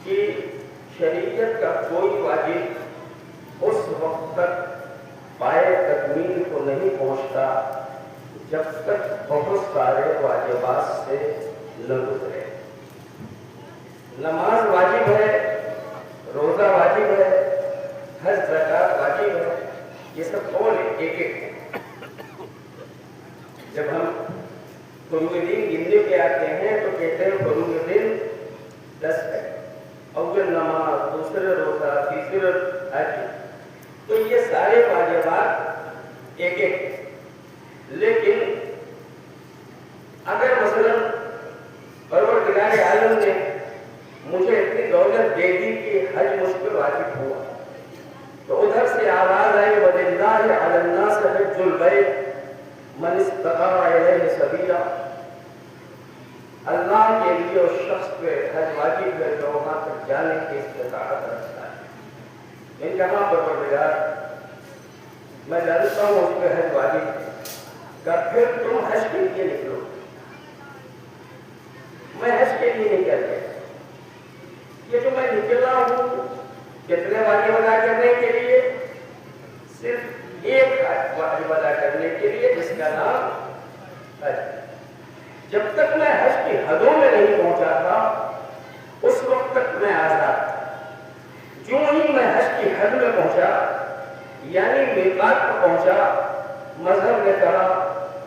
کہ شریعت کا کوئی واجب اس وقت تک پائے تکمیل کو نہیں پہنچتا جب تک بہت سارے واجبات سے نہ گزرے۔ نماز واجب ہے، روزہ واجب ہے، حج زکوٰۃ واجب ہے، یہ سب کون ہے؟ ایک ایک۔ جب ہم فروض دین گننے کے آتے ہیں تو کہتے ہیں فروض دین 10 ہے، اول نماز، دوسرے روزہ، تیسرے حج، تو یہ سارے واجبات ایک ایک۔ لیکن اگر مثلا پروردگار عالم نے مجھے اتنی دولت دے دی کہ حج مجھ پہ واجب ہوا، تو ادھر سے آواز آئی وَلِلَّهِ عَلَى النَّاسِ حِجُّ الْبَيْتِ مَنِ اسْتَطَاعَ إِلَيْهِ سَبِيلًا، اللہ کے لیے اس شخص پہ حج واجب ہے جو وہاں تک جانے کی استطاعت رکھتا ہے۔ ان کہاں پروردگار میں جانتا ہوں اس پہ حج واجب ہے، کہ پھر تم حج کے لیے نکلو۔ میں حج کے لیے نہیں کہتے، یہ جو میں نکلا ہوں کتنے واجب ادا کرنے کے لیے؟ صرف ایک واجب ادا کرنے کے لیے جس کا نام حج۔ جب تک میں حج کی حدوں میں نہیں پہنچا تھا اس وقت تک میں آزاد تھا۔ جو ہی میں حج کی حد میں پہنچا یعنی میقات پر پہنچا، مذہب نے کہا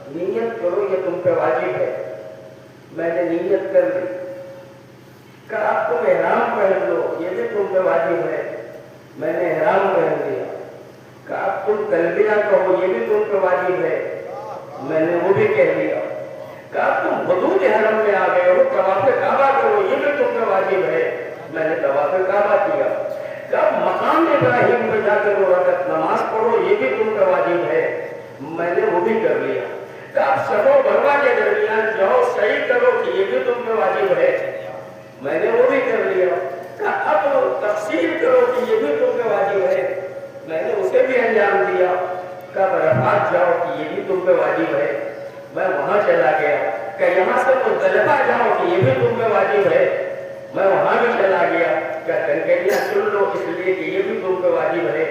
نیت کرو یہ تم پہ واجب ہے، میں نے نیت کر لی۔ کہا اب تم احرام پہن لو یہ بھی تم پہ واجب ہے، میں نے احرام پہن لیا۔ کہا اب تم تلبیہ کہو یہ بھی تم پہ واجب ہے، میں نے وہ بھی کہہ لیا۔ کہا تم حدود حرم میں آ گئے ہو، طواف کعبہ کرو یہ بھی تم پہ واجب ہے، میں نے طواف کعبہ کیا۔ کہا مقام ابراہیم پہ جا کر 2 رکعت نماز پڑھو یہ بھی تم پہ واجب ہے، میں نے وہ بھی کر لیا۔ کہا صفا و مروہ کے درمیان جاؤ سعی کرو کہ یہ بھی تم پہ واجب ہے، میں نے وہ بھی کر لیا۔ کہا اب تفسیر کرو کہ یہ بھی تم پہ واجب ہے، میں نے اسے بھی انجام دیا۔ کہا عرفات جاؤ کہ یہ بھی تم پہ واجب ہے، میں وہاں چلا گیا۔ کہ یہاں سے مزدلفہ جاؤ کہ یہ بھی تم پہ واجب ہے، میں وہاں بھی چلا گیا۔ کہ کنکریاں چن لو اس لیے کہ یہ بھی تم پہ واجب ہے،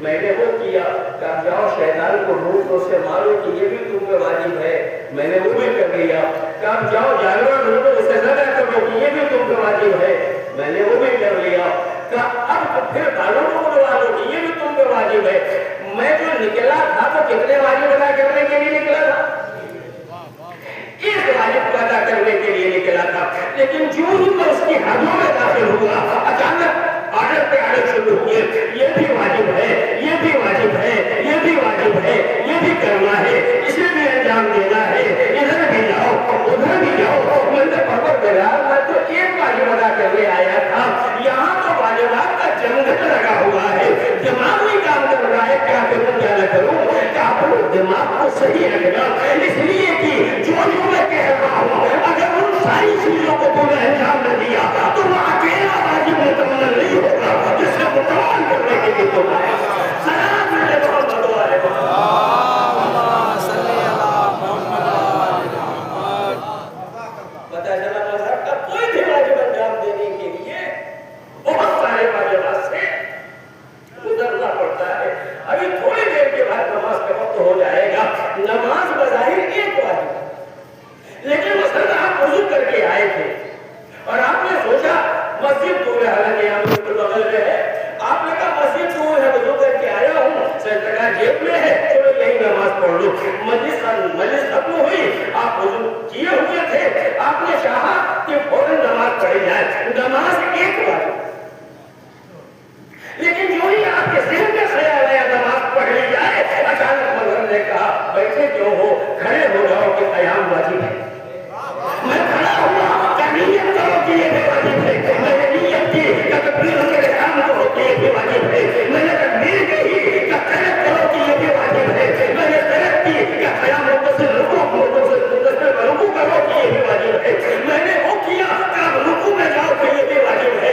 میں نے وہ کیا۔ کہ جاؤ شیطان کو ڈھونڈو سے مارو کہ یہ بھی تم پہ واجب ہے، میں نے وہ بھی کر لیا۔ کہ جاؤ جانور ڈھونڈو اسے ذبح کرو کہ یہ بھی تم پہ واجب ہے، میں نے وہ بھی کر لیا۔ کہ اب پھر بالوں کو بڑھوا لو کہ یہ بھی تم پہ واجب ہے۔ میں جو نکلا تھا تو کتنے واجب ادا کرنے کے لیے نکلا تھا؟ ایک واجب کو ادا کرنے کے لیے نکلا تھا، لیکن جو ہی میں اس کی حدوں میں داخل ہوا اچانک آڈر پہ آڈر شروع ہوئے، یہ بھی واجب ہے، یہ بھی واجب ہے، یہ بھی واجب ہے، یہ بھی کرنا ہے، اسے بھی انجام دینا ہے، ادھر بھی جاؤ ادھر بھی جاؤ۔ میں نے پروردگار میں تو ایک واجب ادا کرنے آیا تھا، یہاں تو واجبات کا جنگل لگا ہوا ہے، دماغ نہیں کام کر رہا ہے، کیا کروں کیا نہ کروں۔ کہ اپنے دماغ کو صحیح رکھنا، اس لیے کہ جو میں کہہ رہا ہوں اگر ان ساری چیزوں کو تم نے انجام نہ دیا تو وہ اکیلا واجب مکمل نہیں ہوگا جسے مکمل کرنے کے لیے تم آئے۔ سلام علیکم محمد علیہ پتہ چلا مذہب کا کوئی بھی واجب انجام دینے کے لیے بہت سارے واجبات سے گزرنا پڑتا ہے۔ ابھی تھوڑی دیر کے بعد نماز کا وقت ہو جائے گا۔ نماز بظاہر ایک واجب ہے، لیکن مثلا آپ وضو کر کے آئے تھے اور آپ نے سوچا مسجد دور ہے، حالانکہ یہاں بالکل بغل میں ہے، آپ نے کہا مسجد دور ہے وضو کر کے آیا ہوں، سجدہ جیب میں ہے، چلو یہی نماز پڑھ لو۔ مجلس ختم ہوئی، آپ وضو کیے ہوئے تھے، آپ نے چاہا کہ فوراً نماز پڑھی جائے۔ نماز ایک واجب، لیکن جو ہی آپ کے ذہن میں خیال آیا نماز پڑھ لی جائے، اچانک مذہب نے کہا بیٹھے کیوں ہو، کھڑے ہو جاؤ کہ قیام واجب ہے۔ میں کھڑا ہوا کہ نیت کرو کہ یہ بھی واجب ہے، میں نے نیت کی کہ تکبیر احرام کرو کہ یہ بھی واجب ہے، میں نے تکبیر کی کہ قیام کرو کہ یہ بھی واجب ہے، میں نے قیام کی کہ قیام متصل رکوع کرو کہ یہ بھی واجب ہے، میں نے وہ کیا کہ اب رکوع میں جاؤ کہ یہ بھی واجب ہے،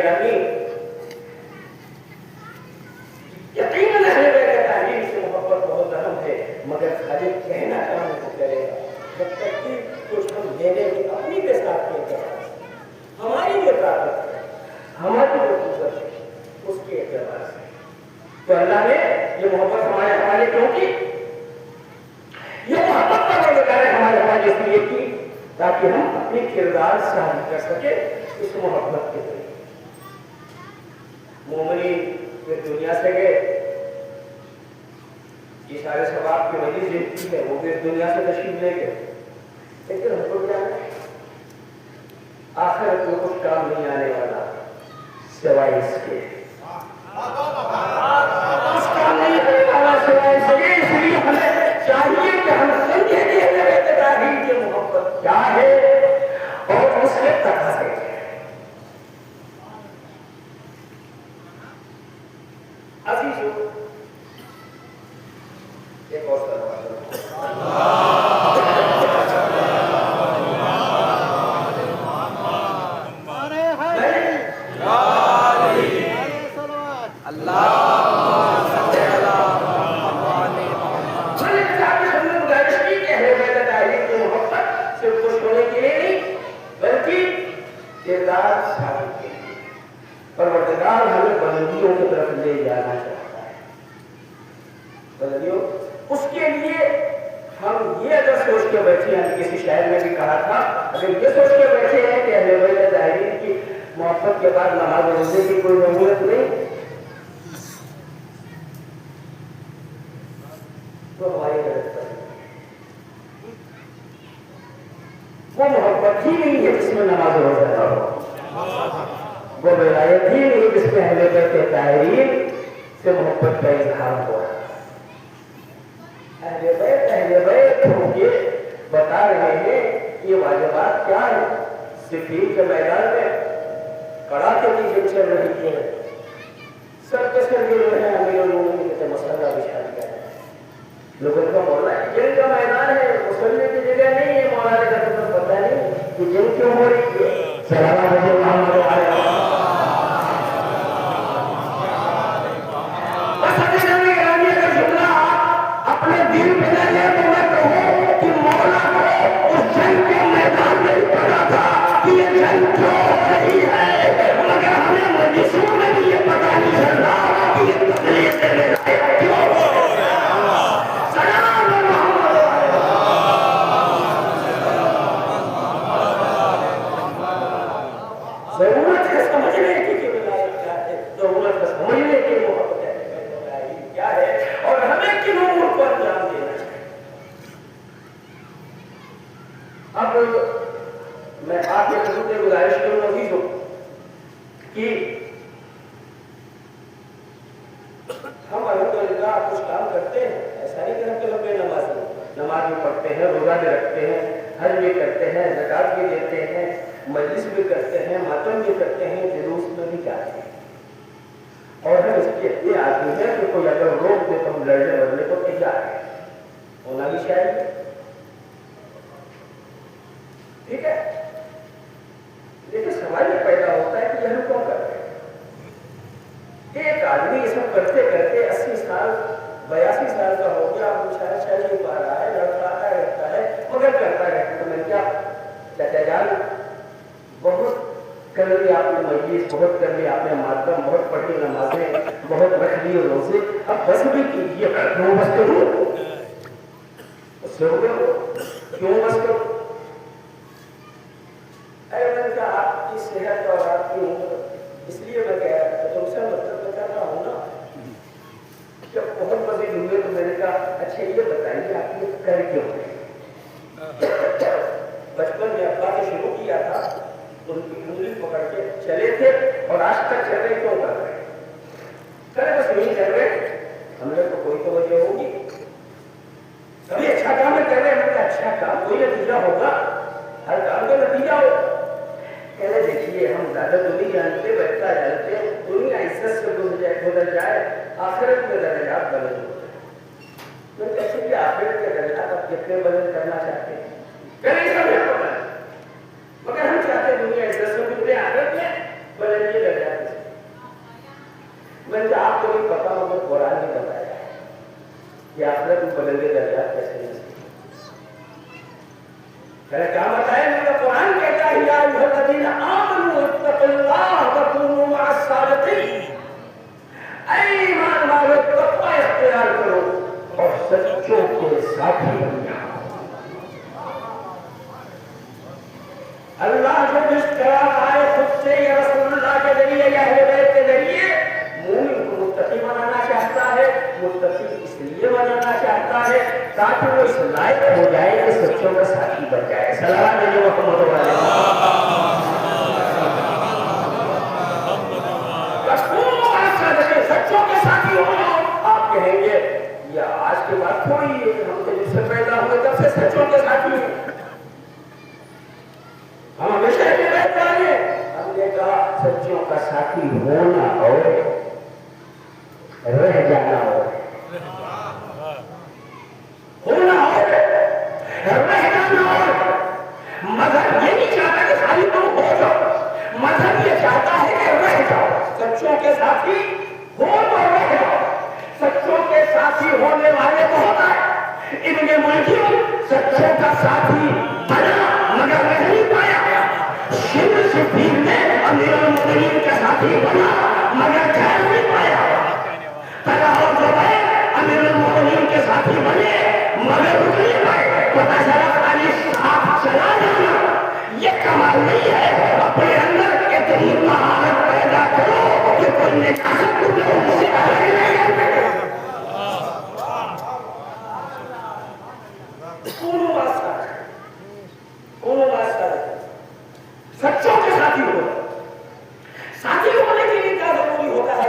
گرامی، یقیناً اہل بیت طاہرین سے محبت بہت اہم ہے، مگر خالی کہنا کام نہیں کرے گا جب تک کہ کچھ ہم دینے کی اپنی کے ساتھ نہیں کریں، ہماری جو طاقت ہے، ہماری جو قوت ہے، اس کے اعتبار سے تو اللہ نے یہ محبت ہمارے حوالے کیوں کی؟ یہ محبت پروردگار نے ہمارے حوالے اس لیے کی تاکہ ہم اپنی کردار ظاہر کر سکے اس محبت کے ذریعے۔ مومنین پھر دنیا سے گئے، یہ سارے ثواب کی وجہ زندگی ہے، وہ بھی دنیا سے تشریف لے گئے، لیکن ہم کو کیا ہے؟ آخرت میں کچھ کام نہیں آنے والا سوائے اس کے، کچھ کام نہیں آنے والا سوائے اس کے۔ اس لیے ہمیں چاہیے کہ ہم سمجھیں کہ اہل بیت طاہرین کی محبت کیا ہے اور اس کے تقاضے کیا ہیں۔ عزیزو، ایک اور پروردگار ہمیں بلندیوں کی طرف لے جانا چاہتا ہے۔ بلندیوں، اس کے لیے ہم یہ اگر سوچ کے بیٹھے ہیں، کسی شاعر نے بھی کہا تھا، اگر یہ سوچ کے بیٹھے ہیں کہ اہل بیت طاہرین کی محبت کے بعد نماز روزے کی کوئی ضرورت نہیں، تو ہماری غلط ہے۔ وہ محبت ہی نہیں ہے جس میں نماز روزہ نہ ہو، وہ ولایت ہی نہیں جس میں اہل بیت طاہرین سے محبت کا اظہار ہوا۔ اہل بیت ہو کے بتا رہے ہیں یہ واجبات کیا ہے۔ صفین کے میدان میں کڑاکے کی جنگ چل رہی ہے، سر کے سر گر رہے ہیں، امیر المومنین کے مسئلہ بچھا دیا ہے، لوگوں کا مولا ہے جنگ کا میدان ہے، مسلم کی جگہ نہیں ہے، مولانا کا تمہیں پتہ نہیں کہ جنگ کیوں ہو رہی ہے۔ سلام علیکم۔ اپنے دل پہ نہ لے تو میں کہوں کہ مولا کو اس جنگ کے میدان میں پڑا تھا کہ یہ جنگ کیوں ہو رہی ہے، مگر ہمیں مجلسوں میں بھی یہ پتہ نہیں چل رہا کہ یہ تقریر سے ولایت کیوں ہو رہی ہے۔ سلام محمد ضرورت ہے سمجھنے کی کہ ولایت کیا ہے، ضرورت ہے سمجھنے کی محبت کیا ہے اور ہمیں کن امور کو انجام دینا چاہیے۔ اب میں آپ کے حضور سے گزارش کروں عزیزوں کہ ہم الحمدللہ کچھ کام کرتے ہیں، ایسا نہیں کہ ہم تو لمبے نماز بھی پڑھتے ہیں، روزہ بھی رکھتے ہیں، حج بھی کرتے ہیں، زکات بھی دیتے ہیں، مجلس بھی کرتے ہیں، ماتم بھی کرتے ہیں، جلوس میں بھی جاتے ہیں، اور ہم اس کے اتنے آدمی ہیں کہ کوئی اگر روک دے تو ہم لڑنے بڑھنے کو تیار ہیں، ہونا بھی چاہیے، ٹھیک ہے۔ لیکن سوال یہ پیدا ہوتا ہے کہ یہ ہم کیوں کرتے ہیں؟ ایک آدمی یہ سب کرتے کرتے 80 سال 82 سال کا ہو گیا، وہ شاید چل نہیں پا رہا ہے، لڑکھڑاتا رہتا ہے، مگر کرتا رہتا ہے۔ تو میں کیا چچا جان، بہت کر لی آپ نے مجلس، بہت کر لی آپ نے ماتم، بہت پڑھی نمازیں، بہت رکھ لی روزے، اب بس بھی کیجیے، کیوں بس کروں؟ اس سے ہو گیا، کیوں بس کروں؟ اے میں کہا آپ کی صحت اور آپ کی عمر، اس لیے میں کہہ رہا تم سے مطلب میں کر رہا ہوں نا، جب بہت مزید ہوئے تو میں نے کہا اچھا یہ بتائیے آپ یہ کر کیوں رہے؟ بچپن میں ابا نے شروع کیا تھا، ان کی انگلی پکڑ کے چلے تھے اور آج تک چل رہے، کیوں کر رہے؟ کرے بس نہیں کر رہے، ہم نے تو کوئی تو وجہ ہوگی، کبھی اچھا کام ہے کر رہے ہیں، اچھا کام کوئی نتیجہ ہوگا، ہر کام کا نتیجہ ہو۔ کہنے دیکھیے ہم زیادہ تو نہیں جانتے، بچہ جانتے ہیں، دنیا عزت سے گزر جائے، آخرت میں درجات بدل ہو جائے۔ میں کہتے کہ آخرت کے درجات آپ کتنے بدل کرنا چاہتے ہیں؟ کہیں سب ہے بدل، مگر ہم چاہتے ہیں دنیا عزت سے گزرے، آخرت میں بدل کے درجات کیا بتائے؟ میرا قرآن کہتا ہے یا ایھا الذین آمنوا اتقوا اللہ وکونوا مع الصادقین، اے ایمان والو تقوی اختیار کرو اور سچوں کے ساتھی بن جاؤ۔ اللہ جو اشتراک آئے خود سے یا رسول اللہ کے ذریعے یا اہل بیت کے ذریعے مومن کو متقی بنانا چاہتا ہے، متقی اس لیے بنانا چاہتا ہے تاکہ وہ اس لائق ہو جائے کہ سچوں کا ساتھی بن جائے۔ سلام علیہ محمد والے سچوں کے ساتھی ہو جاؤ۔ آپ کہیں گے یہ آج کے بعد تھوڑی ہے، ہم تو جب سے پیدا ہوئے تب سے سچوں کے ساتھی ہیں، ہم ہمیشہ ہی رہتے ہیں۔ ہم نے کہا سچوں کا ساتھی ہونا اور رہ جانا اور ہونا اور رہ جانا اور مذہب یہ نہیں چاہتا کہ خالی تم ہو جاؤ، مذہب یہ چاہتا ہے کہ رہ جاؤ۔ سچوں کے ساتھی ہو تو رہ جاؤ۔ سچوں کے ساتھی ہونے والے بہت آئے، ابن ملجم سچوں کا ساتھی بنا مگر رہ نہیں پایا، شبر صدیق نے امیر المؤمنین کا ساتھی بنا مگر ٹھہر نہیں پایا، طلحہ اور زبیر امیر المؤمنین کے ساتھی بنے مگر رک نہیں پائے۔ پتہ چلا خالی ساتھ چلا جانا یہ کمال نہیں ہے، اپنے اندر اتنی مہارت پیدا کرو کہ کوئی نجاست تمہیں ان سے الگ نہیں کر سکے۔ سچوں کے ساتھی ہو۔ ساتھی ہونے کے لیے کیا ضروری ہوتا ہے؟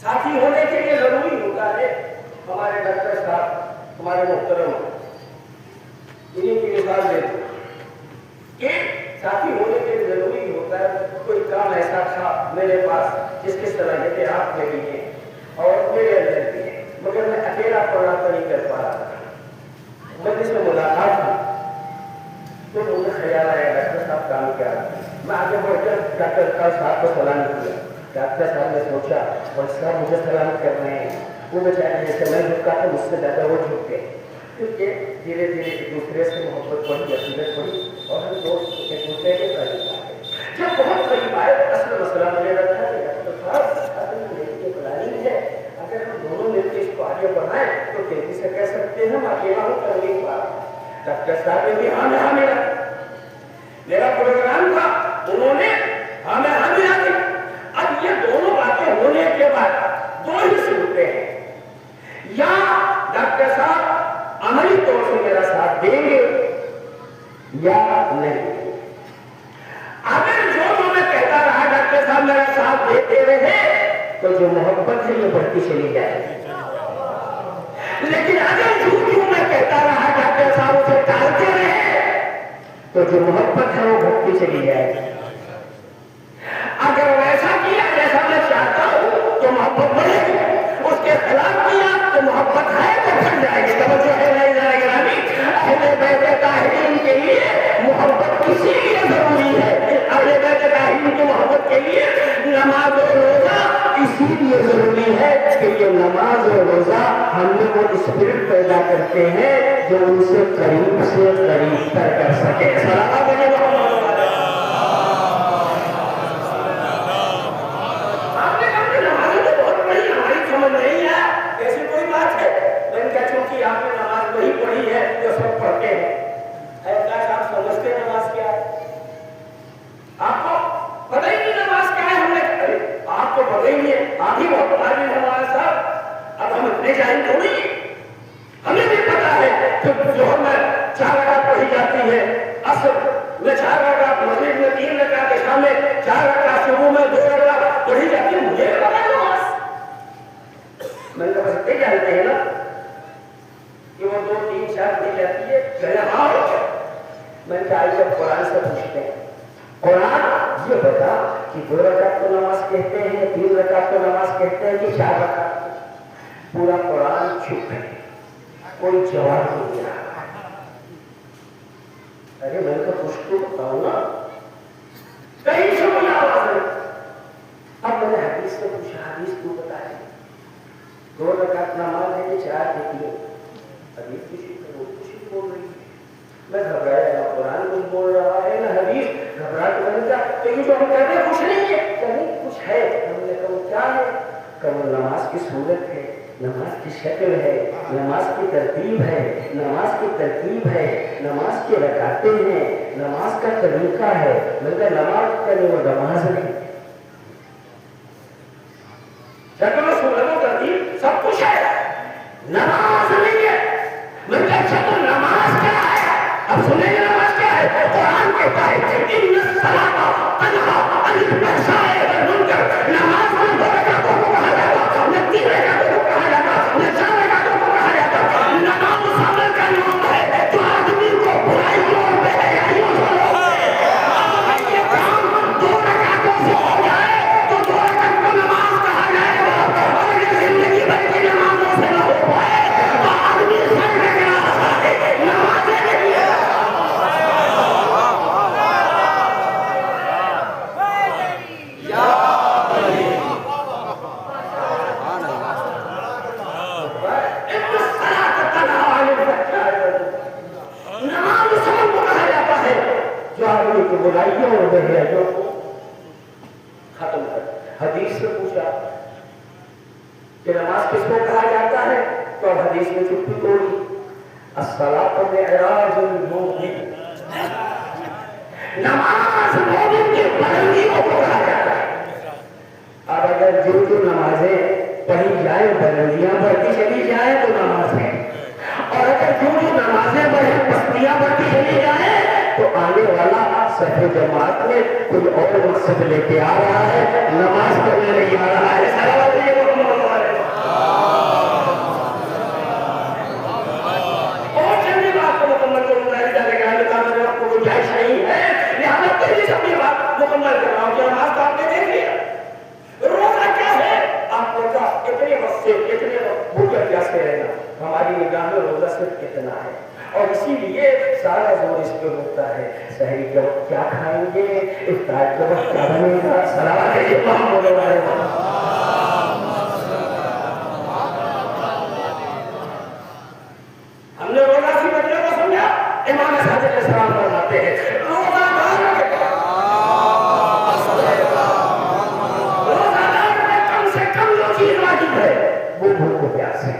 ساتھی ہونے کے لیے ضروری ہوتا ہے، ہمارے ڈاکٹر صاحب ہمارے محترم انہیں کی مثال دے دو کہ ساتھی ہونے کے لیے ضروری ہوتا ہے کوئی کام ایسا تھا میرے پاس جس کی صلاحیتیں آپ میں بھی ہیں اور میرے اندر بھی ہیں، مگر میں اکیلا پڑھا تو نہیں کر پا رہا تھا۔ مجلس میں ملاقات ہوئی تو مجھے خیال آیا ڈاکٹر صاحب کام کیا رہا ہے۔ میں آگے بڑھ کر ڈاکٹر صاحب کو سلام کیا۔ ڈاکٹر صاحب نے سوچا اور صاحب مجھے سلام کر رہے ہیں، وہ بیچارے جیسے میں جھکا تو مجھ سے زیادہ وہ جھک گئے، کیونکہ دھیرے دھیرے ایک دوسرے سے محبت بڑھی، عقیدت بڑھی اور ہم دوست ایک دوسرے کے قریب آئے۔ جب بہت قریب آئے تو اصل مسئلہ مجھے رکھا کہ ڈاکٹر صاحب اصل میری یہ پلاننگ ہے، اگر ہم دونوں مل کے اس کو آگے بڑھائیں تو تیزی سے کہہ سکتے ہیں ہم اکیلا ہوں کر نہیں پا رہا۔ ڈاکٹر صاحب نے بھی ہاں میں ہاں ملا، میرا پروگرام تھا، انہوں نے ہاں میں ہاں ملا دی۔ اب یہ دونوں باتیں ہونے کے بعد دو ہی صورتیں ہیں، یا ڈاکٹر صاحب عملی طور سے میرا ساتھ دیں گے یا نہیں۔ اگر جو میں کہتا رہا ڈاکٹر صاحب میرا ساتھ دیتے رہے تو جو محبت ہے یہ بڑھتی چلی جائے گی، لیکن اگر جو میں کہتا رہا ڈاکٹر صاحب اسے ٹالتے رہے تو جو محبت ہے وہ بڑھتی چلی جائے گی۔ اگر ویسا کیا جیسا میں چاہتا ہوں تو محبت بڑھے گی، اس کے خلاف کیا تو محبت ہے تو بڑھ جائے گی۔ توجہ ہے نہیں جائے گرامی، اہل بیت طاہرین کے لیے محبت کسی لیے ضروری ہے، اہل بیت طاہرین کی محبت کے لیے نماز و روزہ اسی لیے ضروری ہے کہ یہ نماز و روزہ ہم نے وہ اسپرٹ پیدا کرتے ہیں جو ان سے قریب تر کر سکے۔ صلوات اللہ نہیں ہے، ایسی کوئی بات ہے۔ میں نے کہا چونکہ آپ نے نماز وہی پڑھی ہے جو سب پڑھتے ہیں، آپ سمجھتے نماز کیا ہے؟ آپ کو پتہ ہی نہیں نماز کیا ہے؟ ہم نے آپ کو پتہ ہی نہیں ہے، آپ ہی بہت بھاری نماز صاحب، اب ہم اتنے جاہل تھوڑی ہیں، ہمیں بھی پتا ہے کہ ظہر میں 4 رکعت پڑھی جاتی ہے، عصر میں 4 رکعت، مغرب میں 3 رکعت، عشاء میں 4 رکعت، صبح میں 2 رکعت پڑھی جاتی ہے۔ مجھے پتا ہے نماز، میں نے کہا سکتے جانتے ہیں نا کہ وہ 2 3 4 پڑھی جاتی ہے، میں نے کہا جب قرآن سے پوچھتے ہیں، قرآن یہ بتا کہ 2 رکعت کو نماز کہتے ہیں، 3 رکعت کو نماز کہتے ہیں کہ 4 رکعت؟ پورا قرآن چپ ہے، کوئی جواب نہیں دیا۔ ارے میں تو کچھ تو بتاؤں نا، کہیں سے کوئی آواز نہیں۔ اب میں نے حدیث سے پوچھا، حدیث تو بتائے 2 رکعت نماز ہے کہ 4 دیتی ہے؟ حدیث کسی کو کچھ بول رہی ہے، میں گھبرایا نہ قرآن کچھ بول رہا ہے نہ حدیث، گھبرا کے بن جا تو یہ جو ہم کہتے ہیں کچھ نہیں ہے، کہیں کچھ ہے۔ ہم نے کہا کیا ہے؟ کہ وہ نماز کی صورت ہے، نماز کی شکل ہے، نماز کی ترتیب ہے، نماز کی ترتیب ہے، نماز کی رکعتیں ہیں، نماز کا طریقہ ہے۔ میں نے کہا نماز کا وہ نماز نہیں، شکل و صورت و ترتیب سب کچھ ہے، نماز نہیں ہے۔ میں نے کہا اچھا تو نماز کیا ہے؟ اب سنیں گے نماز کیا ہے؟ قرآن کہتا ہے ان الصلاۃ تنہی عن الفحشاء والمنکر، نماز میں 2 رکعتوں کو کہا جاتا، نہ 3 رکعتوں کو کہا جاتا، نہ 4 رکعتوں کو کہا جاتا۔ نماز اس عمل کا نام ہے جو آدمی کو برائیوں اور بے حیائیوں سے روکے۔ اگر یہ کام 2 رکعتوں سے ہو جائے تو 2 رکعت کو نماز کہا جائے گا، اور اگر زندگی بھر کی نمازوں سے نہ ہو پائے تو آدمی سر رکھنا ہے، نمازیں نہیں ہے۔ نماز اس عمل کو کہا جاتا ہے جو آدمی کی برائیوں اور بے حیائیوں کو ختم کر۔ حدیث سے پوچھا کہ نماز کس کو کہا جاتا ہے تو اب حدیث میں چپی توڑی، الصلاۃ معراج المومن، نماز مومن کی بلندیوں کو کہا جاتا ہے۔ اب اگر جو نمازیں پڑھی جائیں بلندیاں بڑھتی چلی جائیں تو نماز ہے، اور اگر جو نمازیں بڑھیں پستیاں بڑھتی چلی جائیں تو آنے والا صف جماعت میں کوئی اور مقصد لے کے آ رہا ہے، نماز پڑھنے نہیں آ رہا ہے۔ صلوات علیہ محمد علیہ۔ اور چندی بات کو مکمل کروں گا، جانے کا میرے وقت کو گنجائش نہیں ہے، لہٰذا پہلے سے اپنی بات مکمل کر رہا ہوں کہ نماز تو آپ نے دیکھ لیا، روزہ کیا ہے آپ کو کہا اتنے وقت سے اتنے وقت بھوکے پیاسے رہنا، ہماری نگاہ میں روزہ صرف اتنا ہے، اور اسی لیے سارا زور اس پہ ہوتا ہے سحری کے وقت کیا کھائیں گے، افطار کے وقت کیا بنے گا۔ صلوات علیہ محمد علیہ۔ ہم نے روزہ کی مطلب کو سمجھا، امام صادق علیہ السلام فرماتے ہیں روزہ دار میں کم سے کم جو چیز واجب ہے وہ بھوک و پیاس ہے،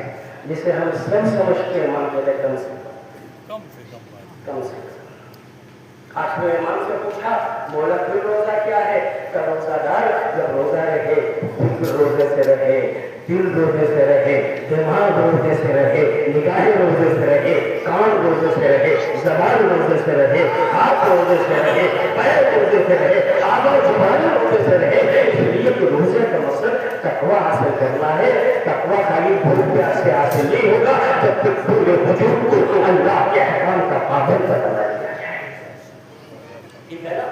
جسے ہم سب سمجھتے ہیں مانتے ہیں کم سے کم سے کم۔ آٹھویں امام سے پوچھا مولا پھر روزہ کیا ہے؟ کہ روزہ دار جب روزہ رہے، فکر روزے سے رہے، دل روزے سے رہے، دماغ روزے سے رہے، نگاہیں روزے سے رہے، کان روزے سے رہے، زبان روزے سے رہے، ہاتھ روزے سے رہے، پیر روزے سے رہے، آب و زبان روزے سے رہے۔ اس لیے کہ روزے کا مقصد تقویٰ حاصل کرنا ہے، تقویٰ خالی بھوک پیاس سے حاصل نہیں ہوگا جب تک پورے وجود کو اللہ کے احکام کا پابند بنا دیا جائے۔ ٹھیک ہے نا؟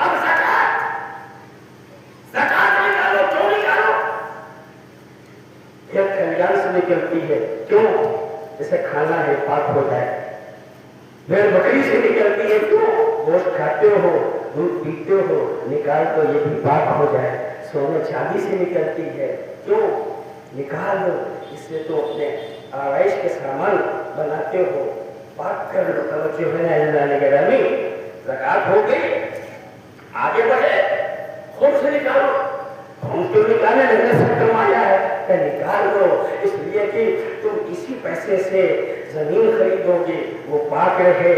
اب زکات نکالو، کیوں نکالو؟ یہ کھلیان سے نکلتی ہے، کیوں؟ جسے کھانا ہے پاک ہو جائے۔ بھیڑ بکری سے نکلتی ہے، کیوں؟ گوشت کھاتے ہو، دودھ پیتے ہو، نکال تو یہ بھی پاک ہو جائے۔ سونے چاندی سے نکلتی ہے، کیوں؟ نکال دو، اس سے تو اپنے آرائش کے سامان بناتے ہو، پاک کر لو۔ توجہ ہے اللہ کے رامی، زکات ہو گئی، آگے بڑھے، خود سے نکالو۔ ہم کیوں نکالے؟ میں نے سب کمایا ہے کہ نکال دو، اس لیے کہ تم اسی پیسے سے زمین خریدو گے، وہ پاک رہے،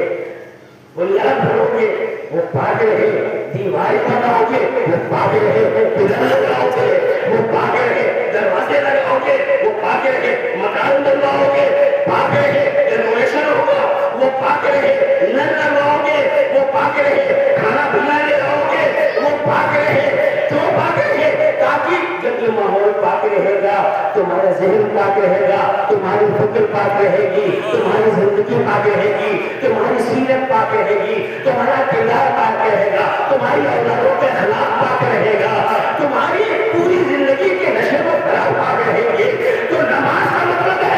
بنیاد بھرو گے، وہ پاک رہے، دیوار بناؤ گے، وہ پاک رہے، پلر لگاؤ گے، وہ پاک رہے، دروازے لگاؤ گے، وہ پاک رہے، مکان بنواؤ گے، پاک رہے، رینوویشن ہوگا، وہ پاک رہے، نل لگواؤ گے، وہ پاک رہے، کھانا بنانے لاؤ گے، وہ پاک رہے۔ کیوں پاک رہے؟ تاکہ جب یہ ماحول پاک رہے گا تمہارا ذہن پاک رہے گا، تمہاری فکر پاک رہے گی، تمہاری زندگی پاک رہے گی، تمہاری سیرت پاک رہے گی، تمہارا کردار پاک رہے گا، تمہاری اولادوں کے اخلاق پاک رہے گا، تمہاری پوری زندگی کے نشے و فراغ پاک رہے گی۔ تو نماز کا مطلب ہے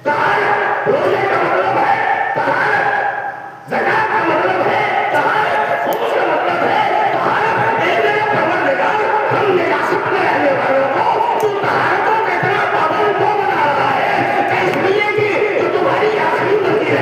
طہارت، روزے کا مطلب ہے طہارت، زکات کا مطلب ہے طہارت، خمس کا مطلب ہے طہارت۔ ہم نجاست میں رہنے والوں کو تو طہارتوں کا اتنا پابند کیوں بنا رہا ہے کہ اس لیے کہ جو تمہاری آخری منزل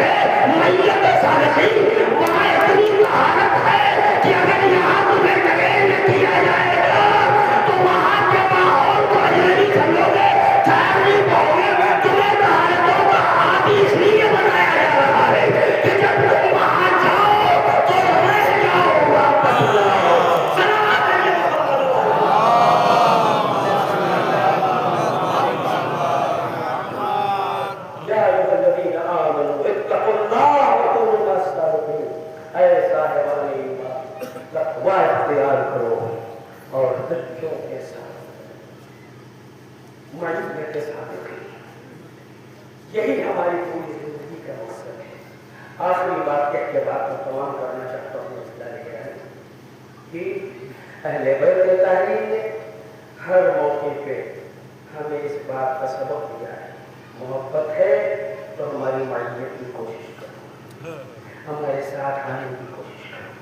الذین آمنوا اتقوا اللہ وکونوا مع الصادقین، اے صاحبان ایمان تقوی اختیار کرو اور سچوں کے ساتھ معیت کے ساتھ رکھیں۔ یہی ہماری پوری زندگی کا مقصد ہے۔ آخری بات کہہ کے بات کو تمام کرنا چاہتا ہوں کہ اہل بیت طاہرین نے ہر موقع پہ ہمیں اس بات کا سبق دیا ہے، محبت ہے تو ہماری معیت کی کوشش کرو، ہمارے ساتھ آنے کی کوشش کرو۔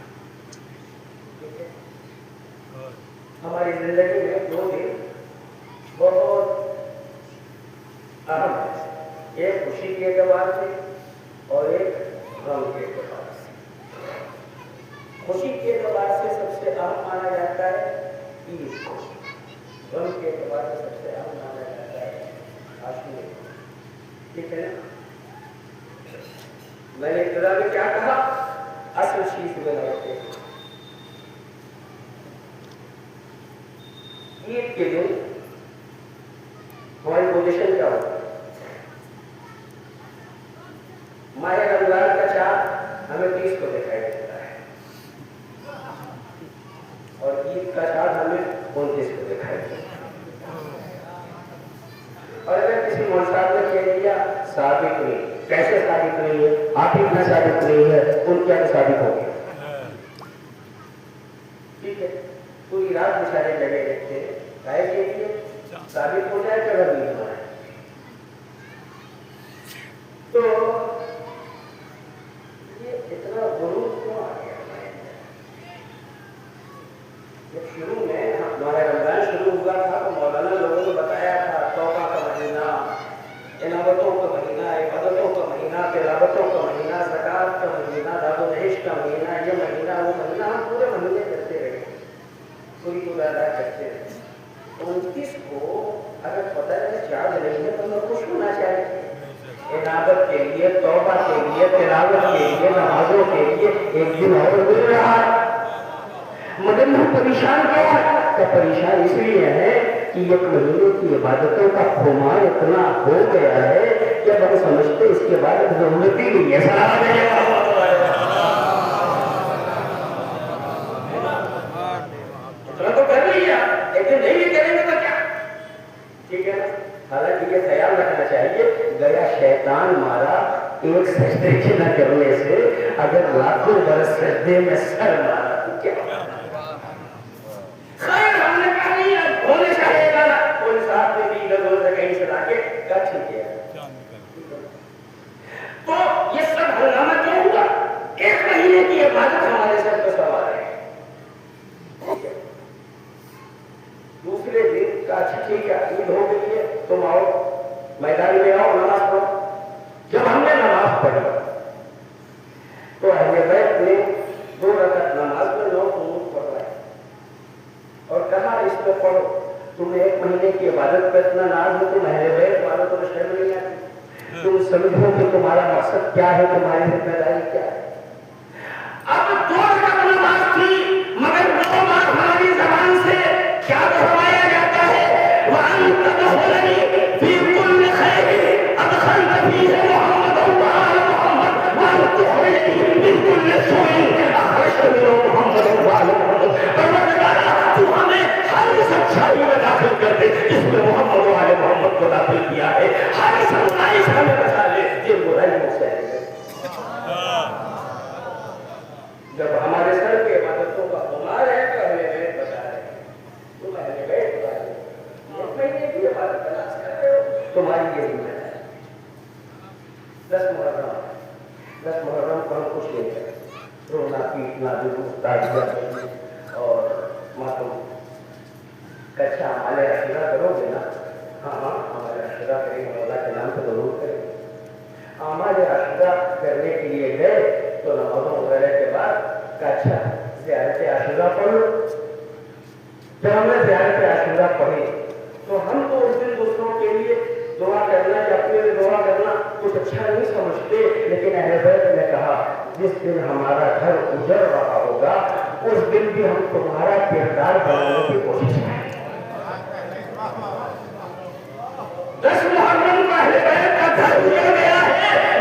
ٹھیک ہے؟ ہماری زندگی میں دو دن بہت اہم ہے، ایک خوشی کے اعتبار سے اور ایک غم کے اعتبار سے۔ خوشی کے اعتبار سے سب سے اہم مانا جاتا ہے عید کو، غم کے اعتبار سے سب سے اہم مانا جاتا ہے عاشورہ کو۔ ٹھیک ہے نا؟ میں نے ابتدا میں کیا کہا؟ اصل چیز میں لگتے ہیں عید کے دن ہماری پوزیشن کیا ہوتی ہے؟ ماہ رمضان کا چاند ہمیں 30 کو دکھائی دیتا ہے اور عید کا چاند ہمیں 29 کو دکھائی دیتا ہے۔ اور اگر کسی مولوی نے کہہ دیا ثابت نہیں، کیسے ثابت نہیں ہے؟ آپ اتنا ثابت نہیں ہے، ان کیا ثابت ہو گیا؟ ٹھیک ہے، پوری رات بیچارے لگے رہتے ہیں، کہے کے لیے ثابت ہو جائے کہ نہیں ہو جائے۔ تو اتنا غرور کیوں آ گیا ہمارے اندر؟ جب شروع میں ہمارا رمضان شروع ہوا تھا تو مولانا لوگوں نے بتایا تھا توبہ کا مہینہ، عنابتوں کا مہینہ، عبادتوں کا مہینہ، تلاوتوں کا مہینہ، زکات کا مہینہ، داد و دہش کا مہینہ، یہ مہینہ وہ مہینہ، ہم پورے مہینے کرتے رہے، پوری ادا کرتے رہے۔ 29 کو اگر پتہ ہے یاد نہیں ہے تو ہمیں خوش ہونا چاہیے، عنابت کے لیے، توبہ کے لیے، تلاوت کے لیے، نمازوں کے لیے ایک دن اور مل رہا ہے۔ مگر میں پریشان کیا ہے؟ پریشان اس لیے ہے کہ ایک مہینے کی عبادتوں کا خمار اتنا ہو گیا ہے کہ اب ہم سمجھتے اس کے بعد ضرورت ہی نہیں ہے۔ سلام علیکم، اتنا تو کر لیا، لیکن نہیں بھی کریں گے تو کیا؟ ٹھیک ہے نا؟ حالانکہ یہ خیال رکھنا چاہیے گیا شیطان مارا ایک سجدے کے نہ کرنے سے، اگر لاکھوں برس سجدے میں سر مارا تو کیا؟ خیر ہم نے کہا نہیں ہے ہونے چاہیے گا، کوئی صاحب نے بھی ادھر ادھر کہیں سے لا کے کہا ٹھیک ہے۔ تو یہ سب ہنگامہ کیوں ہوا؟ ایک مہینے کی عبادت ہمارے سر پہ سوار ہے۔ دوسرے دن کا اچھا ٹھیک ہے عید ہو گئی ہے، تم آؤ میدان میں آؤ نماز پڑھو۔ جب ہم نے نماز پڑھی تو اہل بیت نے 2 رکعت نماز میں 9 قنوت پڑھوائے اور کہا اس میں پڑھو، تم 1 مہینے کی عبادت پہ اتنا ناز ہو، تم اہل بیت والوں کو شرم نہیں آتی، تم سمجھو کہ تمہارا مقصد کیا ہے، تمہاری ذمہ داری کیا ہے۔ اب 2 رکعت نماز تھی مگر 9 بار ہماری زبان سے کیا فرمایا جاتا ہے؟ وَأَنْتَ تَدْخُلُنِي فِي كُلِّ خَيْرٍ أَدْخَلْتَ فِيهِ مُحَمَّدًا وَآلَ مُحَمَّدٍ وَتُخْرِجْنِي مِنْ كُلِّ سُوءٍ أَخْرَجْتَ مِنْهُ مُحَمَّدًا وَآلَ مُحَمَّدٍ۔ پروردگارا تو ہمیں ہر اس اچھائی میں داخل کر دے جس میں محمد و آل محمد کو داخل کیا ہے، ہر اس برائی سے ہمیں بچا لے جن برائیوں سے ہے۔ جب ہمارے سر کے عبادتوں کا خمار ہے تو اہل بیت بتا رہے ہیں، تم اہل بیت بتا رہے ہو، ایک مہینے کی عبادت تلاش کر رہے ہو، تمہاری یہ ذمہ ہے۔ 10 محرم کو ہم کچھ نہیں کریں، رونا پیٹنا جلوس تعزیت اور ماتم کچا ہمارے عشیرہ کرو گے نا؟ ہاں ہمارے عشیرہ کریں گے، اللہ کے نام سے ضرور کریں گے۔ ہمارے عشیرہ کرنے کے لیے گئے تو نمازوں وغیرہ کے بعد کچا زیارت عاشورہ پڑھو۔ جب ہم نے زیارت عاشورہ پڑھی تو ہم تو اس دن دوسروں کے لیے دعا کرنا یا اپنے لیے دعا کرنا کچھ اچھا نہیں سمجھتے، لیکن اہل بیت نے کہا جس دن ہمارا گھر اجڑ رہا ہوگا اس دن بھی ہم تمہارا کردار بنانے کی کوشش کریں۔ 10 محرم کا اہل بیت کا گھر اجڑ گیا ہے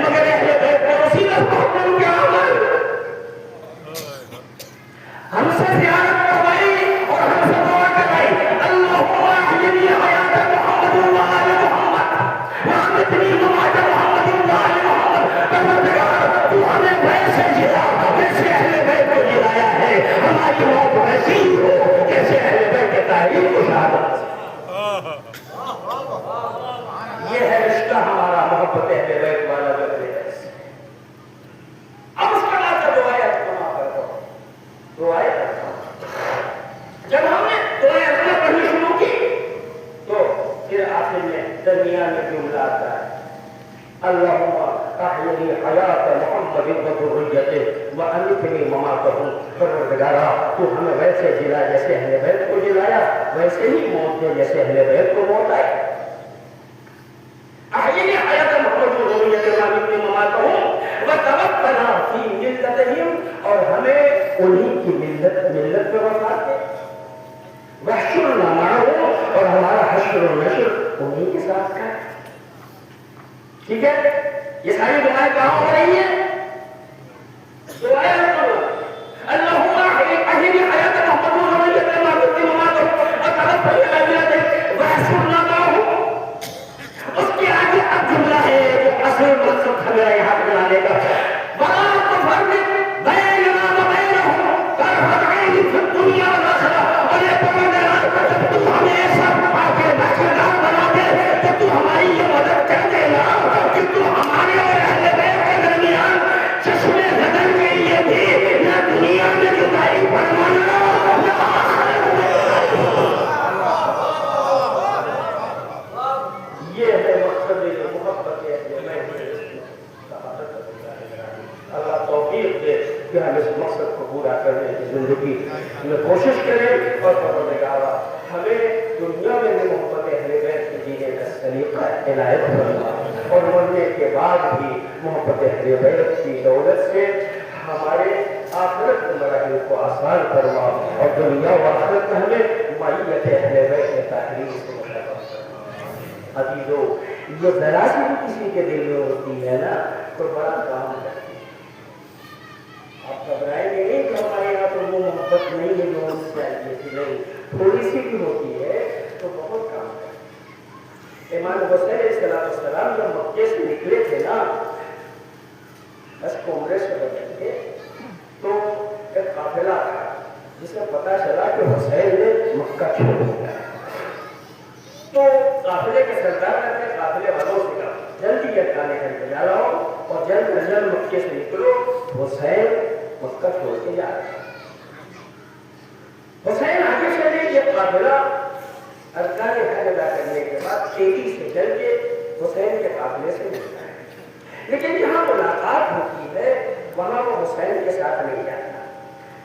احیی حیات محمد وذریته وانفنی مماتہ، پروردگارا تو ہمیں ویسے جلا جیسے اہل بیت کو جلایا، ویسے ہی موت دے جیسے اہل بیت کو موت آئی۔ احیی حیات محمد وذریته وانفنی مماتہ وتوفنا فی ملتہم، اور ہمیں انہی کی ملت پہ وفات دے، وحشرنا معہم، اور ہمارا حشر و نشر انہی کے ساتھ کا۔ ٹھیک ہے، یہ ساری دعائیں کہاں ہو رہی ہیں؟ دعائیں اللہم احیی حیات محمد وذریته وانفنی مماتہ وتوفنا فی ملتہم وحشرنا معہم۔ اس کے آگے اب جملہ ہے جو اصل مقصد ہمیں یہاں پہ لانے کا، وَلَا تُفَرِّقْ بَيْنَنَا وَبَيْنَهُمْ طَرْفَتَ عَيْنٍ فِي الدُّنْيَا وَالْآخِرَةِ، اور یہ پروردگار جب تو ہمیں ایسا پا کے بخشدار بنا دے تو تو ہماری یہ مدد کر دینا کہ تو ہمارے اور اہل بیت کے درمیان چشمے نظر کے لیے بھی نہ دنیا میں جدائی فرمانا نہ آخرت میں جدائی فرمانا۔ یہ ہے مقصد محبت اہل بیت۔ اللہ توفیق دے کہ ہم اس مقصد کو پورا کرنے کی زندگی میں کوشش کریں، اور پروردگارا ہمیں دنیا میں بھی محبت اہل بیت کے جینے کا سلیقہ عنایت فرما، اور مرنے کے بعد بھی محبت اہل بیت کی دولت سے ہمارے آخرت کے مراحل کو آسان فرما، اور دنیا و آخرت میں ہمیں معیت اہل بیت طاہرین سے مشرف فرما۔ عزیزو، یہ ذرا سی بھی کسی کے دل میں ہوتی ہے نا تو بڑا کام کرتی ہے۔ آپ گھبرائیں گے نہیں کہ ہمارے یہاں تو وہ محبت نہیں ہے جو ہم چاہیے تھی، نہیں، تھوڑی سی بھی ہوتی ہے تو بہت کام ہے۔ امام حسین علیہ السلام جب مکے سے نکلے تھے نا، بس عمرے سے بدل کے، تو ایک قافلہ تھا جس میں پتا چلا کہ حسین نے مکہ چھوڑ دیا۔ تو قافلے کے سردار نے قافلے والوں سے کہا جلدی یہ کھانے کا انتظار آؤ اور جلد از جلد مکے سے نکلو، حسین مکہ چھوڑ کے جا رہے ہیں۔ حسین آگے چلے، یہ قافلہ ارکان حج ادا کرنے کے بعد تیزی سے چل کے حسین کے قافلے سے ملتا ہے، لیکن جہاں ملاقات ہوتی ہے وہاں وہ حسین کے ساتھ نہیں جاتا،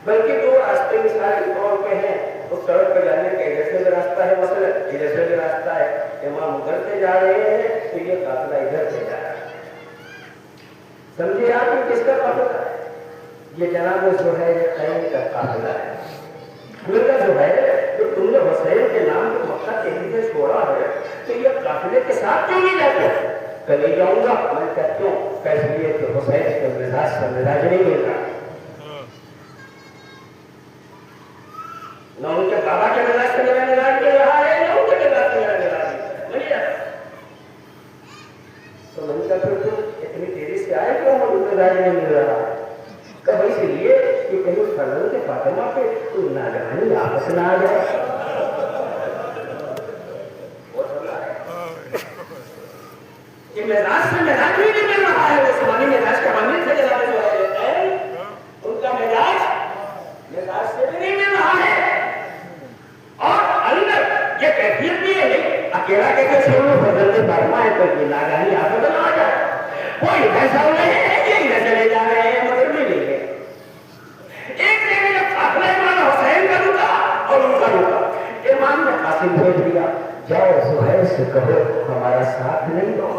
بلکہ دو راستے مثال کے طور پہ ہیں۔ اس سڑک پہ جانے کا ادھر سے بھی راستہ ہے، مثلا ادھر سے بھی راستہ ہے، امام ادھر سے جا رہے ہیں تو یہ قافلہ ادھر سے جا رہا ہے۔ سمجھے آپ کہ کس کا قافلہ ہے؟ یہ جناب زہیر خیر کا قافلہ ہے۔ میرا زہیر، جو تم نے حسین کے نام کو مکہ تیزی سے چھوڑا ہے تو یہ قافلے کے ساتھ کیوں نہیں جاتے؟ کل جاؤں گا، میں کہتی ہوں کیسے لیے کہ حسین کے مزاج سے مزاج نہیں مل رہا، نہ ان کے بابا کے مزاج سے میرا مزاج مل رہا ہے، نہ ان کے مزاج سے میرا مزاج مل رہا ہے۔ تو میں نے کہا پھر تم اتنی تیزی سے آئے کیوں اور مزاج نہیں مل رہا ہے؟ کہا اس لیے کہ کہیں فرزند کے فاطمہ پہ کوئی ناگہانی آفت نہ آ جائے۔ کہ مزاج سے مزاج بھی نہیں مل رہا ہے، وہ سمانی مزاج کا حامل تھے جناب زہیر، ان کا مزاج سے بھی نہیں مل رہا ہے، اور اندر یہ کیفیت بھی ہے اکیلا کہتے چھوڑو فرزند فاطمہ ہے تو یہ ناگہانی آفت نہ آ جائے۔ وہ ادھر چل رہے ہیں، یہ ادھر چلے جا رہے ہیں، مگر بھی نہیں ہے۔ ایک جگہ جب قافلہ امام حسین کا رکا اور ان کا رکا، امام نے قاسم بھیج دیا، جاؤ زہیر سے کہو ہمارا ساتھ نہیں دو۔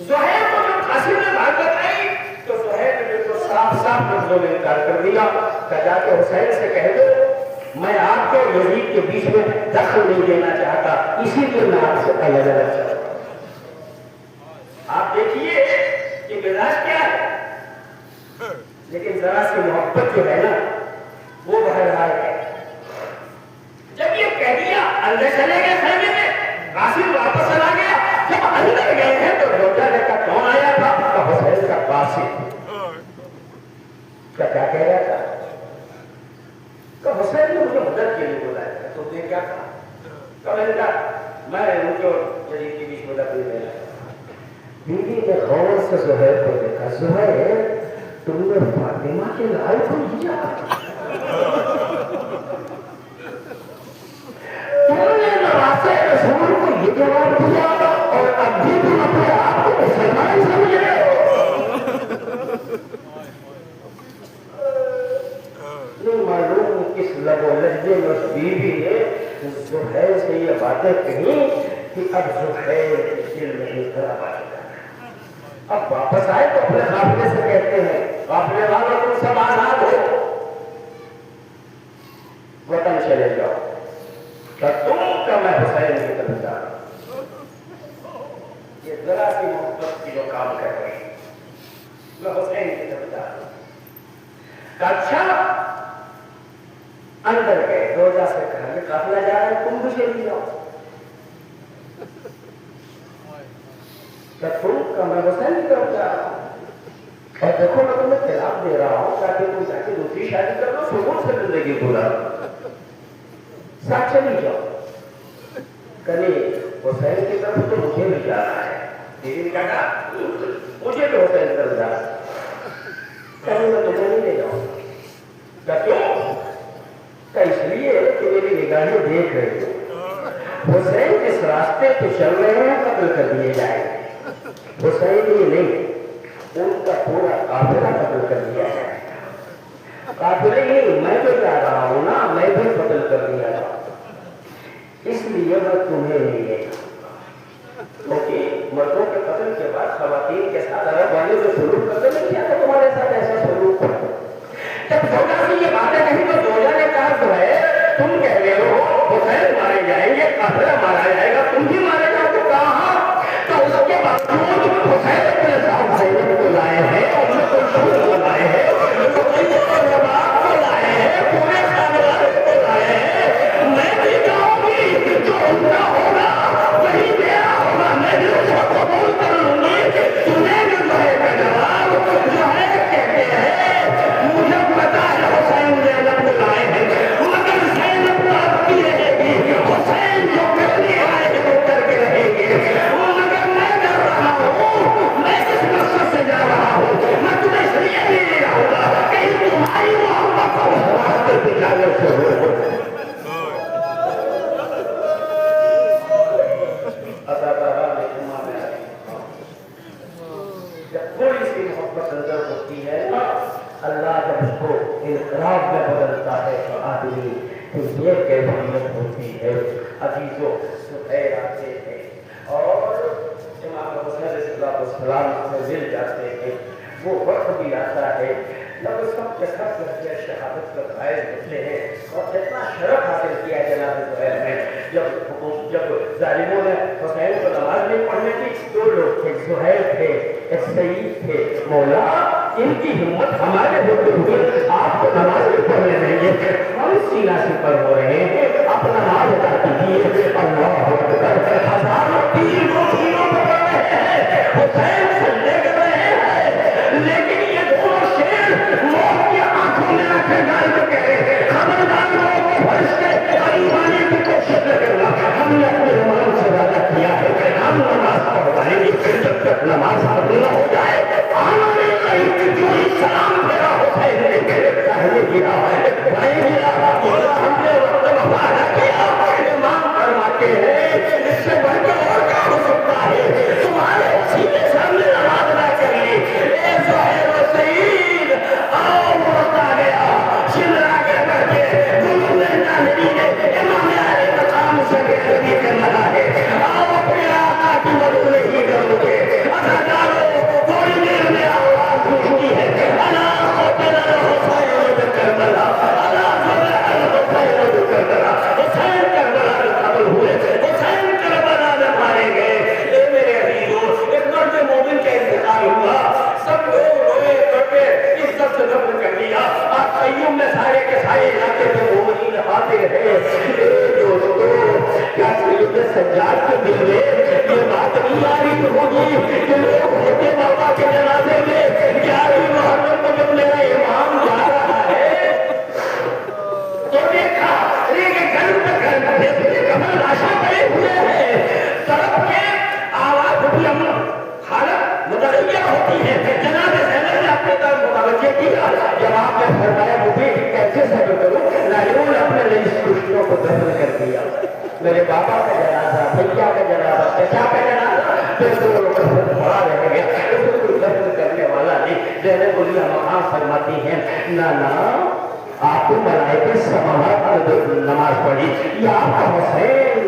زہیر کو جب قاسم نے بات بتائی تو زہیر نے بالکل صاف صاف لفظوں میں انکار کر دیا کہ جا کے حسین سے کہہ دو میں آپ کے یزید کے بیچ میں دخل نہیں دینا چاہتا، اسی لیے میں آپ سے الگ الگ چاہتا ہوں۔ آپ دیکھیے کہ مزاج کیا ہے، لیکن ذرا سی محبت جو ہے نا وہ بہرحال ہے۔ جب یہ کہہ دیا اندر چلے گئے خیمے میں، قاسم واپس چلا گیا، جب اندر گئے ہیں تو روزہ دیکھا کون آیا تھا؟ حسین کا قاسم کیا کہہ رہا تھا کہ حسین نے مجھے مدد کے لیے بلایا تھا، تو نے کیا کہا؟ میں ان کو جدید کے بیچ مدد نہیں دینا۔ بیوی نے غور سے زہیر کو دیکھا، زہیر تم نے فاطمہ کے لال کو لیا، تم نے نواسے رسول کو یہ جواب باتیں کہیں کہ اب زہیر کے دل میں اضطراب آ چکا ہے. اب واپس آئے تو اپنے قافلے سے کہتے ہیں قافلے والوں تم سب آزاد ہو, وطن چلے جاؤ, کہ تم کا میں حسین کی طرف جا رہا ہوں. یہ ذرا سی محبت کی جو کام کر رہی ہے, میں حسین کی طرف جا رہا ہوں. اچھا اندر گئے, روزہ سے کہا کہ قافلہ جا رہا ہے, تم بھی چلی جاؤ. کہ تم کا میں حسین کی طرف جا رہا ہوں, اور دیکھو میں تمہیں خلاف دے رہا ہوں تاکہ تم جا کے دوسری شادی کر لو, سکون سے زندگی گزارو, ساتھ چلی جاؤ. کلی حسین کی طرف تو مجھے بھی جانا ہے. دیدی نے کہا مجھے بھی حسین کی طرف جانا ہے. کہیں میں تمہیں نہیں لے جاؤں. کیا کیوں؟ کہ اس لیے کہ میری نگاہیں دیکھ رہی ہوں حسین جس راستے پہ چل رہے ہیں قتل کر دیے جائیں گے. حسین ہی نہیں, ان کا پورا قافلہ قتل کر دیا جائے گا. قافلے ہی میں تو جا رہا ہوں نا, میں بھی قتل کر دیا جاؤں. اس لیے میں تمہیں نہیں لے جاؤں. کیونکہ مردوں کے قتل کے بعد خواتین کے ساتھ عرب والے جو سلوک کرتے ہیں, کیا تو تمہارے ساتھ ایسا سلوک ہو. جب زوجہ سے یہ باتیں کہیں تو زوجہ نے کہا تو ہے تم کہہ رہے ہو حسین مارے جائیں گے, قافلہ مارا جائے گا, تم بھی مارے جاؤ. تو کہا تو اس کے باوجود حسین اپنے ساتھ زینب کو لائے ہیں, اور ان کو لائے ہیں, کو لائے ہیں, پورے خاندان کو لائے ہیں. میں بھی جاؤں گی, جو ان کا ہوگا وہی میرا ہوگا. میں بھی اس کو قبول کر لوں گی. تمہیں بھی جو ہے کا جواب جو ہے کہتے ہیں مجھے پتا ہے حسین زینب کو لائے ہیں, مگر زینب تو اب کی رہے گی. حسین جو کرنے آئے ہیں وہ کر کے رہے گی. مگر میں ڈر رہا ہوں, میں اس مقصد سے جا رہا ہوں, میں تمہیں اس لیے نہیں لے جاؤں گا کہیں تمہاری محبت کو اس راستے پہ جانے سے ہو. جب تھوڑی سی محبت نظر ہوتی ہے اللہ جب اس کو انقلاب میں بدلتا ہے تو آدمی تو یہ کیفیت ہوتی ہے. عزیزوں سہیر آتے ہیں اور امام حسین علیہ السلام سے مل جاتے ہیں. وہ وقت بھی آتا ہے جب سب کے سب شہادت کا باعث ہوتے ہیں اور جتنا شرف حاصل کیا جناب زہیر نے. جب ظالموں نے حسین کو نماز نہیں پڑھنے کی, دو لوگ تھے, زہیر تھے, ایک سعید تھے. مولا ان کی ہمت ہمارے ہوتے ہوئے آپ کو نماز نہیں پڑھنے دیں گے, ہم سینہ سے پر ہو رہے ہیں, آپ نماز ادا کیجیے. اللہ اکبر, ہزاروں تیر کو سینوں پر پڑھ رہے ہیں, حسین سجدے کر رہے ہیں, لیکن یہ دونوں شیر موت کی آنکھوں میں آنکھیں ڈال کے کہہ رہے ہیں خبردار لوگوں کو فرش کے قریب آنے کی کوشش نہ کرنا. ہم نے اپنے ایمان سے وعدہ کیا ہے ہم نماز پڑھوائیں گے, جب تک نماز پڑھنا ہو جائے آنا نہیں. جو سلام میرا حسین نے پہلے گرا بھائی گرا, ہم نے وعدہ کیا. امام فرماتے ہیں اس سے بڑھ کر اور کیا ہو سکتا ہے, تمہارے سینے سامنے نماز نہ کر لی. اے زہیر و سعید آؤ, وقت آ گیا. شملہ کے بڑھے گلو میں ناظری نے امام علی مقام سے بےعدبی کر رہا ہے. آؤ اپنے آقا کی مدد نہیں کرو گے. اداکاروں تھوڑی دیر میں آواز گونجتی ہے, اللہ قتل الحسین بکربلا, اللہ قتل الحسین بکربلا. حسین کربلا میں قتل ہوئے, حسین کربلا میں مارے گئے. اے میرے عزیزوں, ایک مرد مومن کا انتقال ہوا, سب لوگ روئے کرتے عزت سے دفن کر دیا. آپ قیوم میں سارے کے سارے علاقے میں مومنین آتے رہے. کیا سید سجاد کے دل میں یہ بات نہیں آ رہی ہوگی کہ لوگ ہوتے بابا کے جنازے میں 11ویں محرم کو جب میرا امام جا رہا ہے تو دیکھا گھر پہ گھر کمر لاشا پڑے ہوئے ہیں, طرف کے آواز بھی ہم حالت متغیر ہوتی ہے. جناب زینب نے اپنے طرف متوجہ کیا, جب آپ نے فرمایا مجھے کیسے صبر کروں, لالیوں نے اپنے لیے خوشیوں کو دفن کر دیا. میرے بابا کا جنازہ, بھیا کا جنازہ, چچا کا جنازہ, پھر دو لوگ پڑا رہ گیا, اس کو کوئی دفن کرنے والا نہیں. زینب علیہ مقام فرماتی ہیں نانا آپ کو ملائکے سماعت نماز پڑھی, یا آپ کا حسین